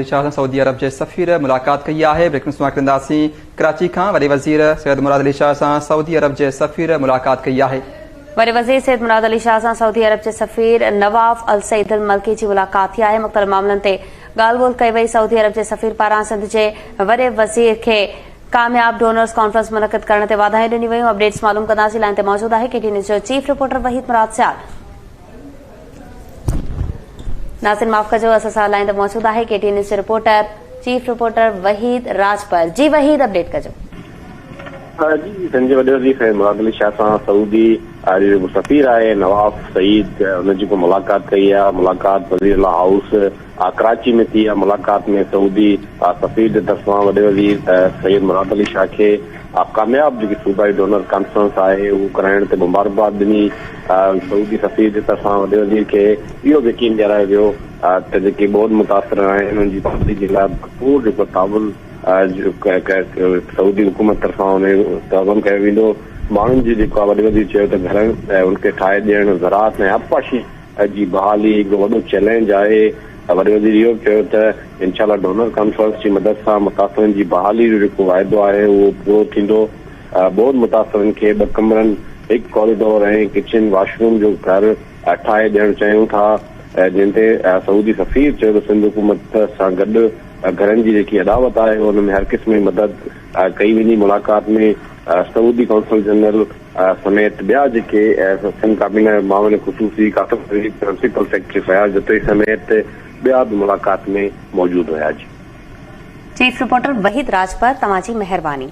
Saudi अरब के सफ़ीर मुलाकात कई है। ब्रेकिंग न्यूज़ कंदासीं कराची का वॾे वज़ीर सैयद मुराद अली शाह से सऊदी अरब के सफ़ीर मुलाकात कई है। वॾे वज़ीर सैयद मुराद अली शाह से सऊदी अरब के सफ़ीर नवाफ अल सईद अल मल्की की मुलाकात थी है। मुख़्तलिफ़ मामलन ते ॻाल्हि ॿोल कई वई। सऊदी अरब के सफ़ीर पारां सिंध के वॾे वज़ीर के कामयाब डोनर्स कॉन्फ्रेंस मुनक़िद करण ते वाधायूं ॾिनी वयूं। अपडेट्स मालूम कंदासीं। लाइन ते मौजूद है KT न्यूज़ जो चीफ रिपोर्टर वहीद मुराद सियाल। नाज़रीन माफ़ कजो, असां सां लाइन ते मौजूद है KT news reporter chief reporter Waheed Rajpar. जी वहीद, अपडेट कजो। जी संजय वॾे वज़ीर मुराद अली शाह सां सऊदी सफ़ीर है नवाफ सईद उनजी को मुलाकात कई है। मुलाकात वज़ीर हाउस कराची में थी। मुलाकात में सऊदी सफ़ीर के तरफां वॾे वज़ीर सैयद मुराद अली शाह के कामयाब जी सूबाई डोनर कॉन्फ्रेंस है वो कराइण ते मुबारकबाद ॾिनी। सऊदी सफ़ीर के तरफां वॾे वज़ीर के इहो यकीन ॾियारायो वियो त जेके बहुत मुतासिर आहिनि उनजी पार्टी जे लाइ भरपूर जेको ताउन सऊदी हुकूमत तरफां ताउन कयो वेंदो। माण्हुनि जी जेको वॾे वज़ीर चयो त घर उनखे ठाहे ॾियण ज़राअत ऐं आबपाशी जी बहाली हिकिड़ो वॾो चैलेंज है। वॾे वज़ीर इहो चयो त इंशाल्लाह डोनर कॉन्फ्रेंस की मदद सां मुतासिरनि जी बहाली जो जेको वाइदो है वो पूरो थींदो। बहुत मुतासिरनि खे 2 कमरनि 1 कॉरिडोर ऐं किचन वॉशरूम जो घर ठाहे ॾियणु चाहियूं था। जिन ते सऊदी सफ़ीर चयो त सिंध हुकूमत सां गॾु घरनि जी जेकी अदावत है उनमें हर क़िस्म जी मदद कई वेंदी। मुलाकात में सऊदी कौंसल जनरल समेत ॿिया जेके सिंध काबीना मामले ख़ुसूसी कासिम प्रिंसिपल सेक्रेटरी फयाज जतई समेत ॿिया भी मुलाकात में मौजूद हुआ। चीफ रिपोर्टर वहीद राजपर, तव्हांजी मेहरबानी।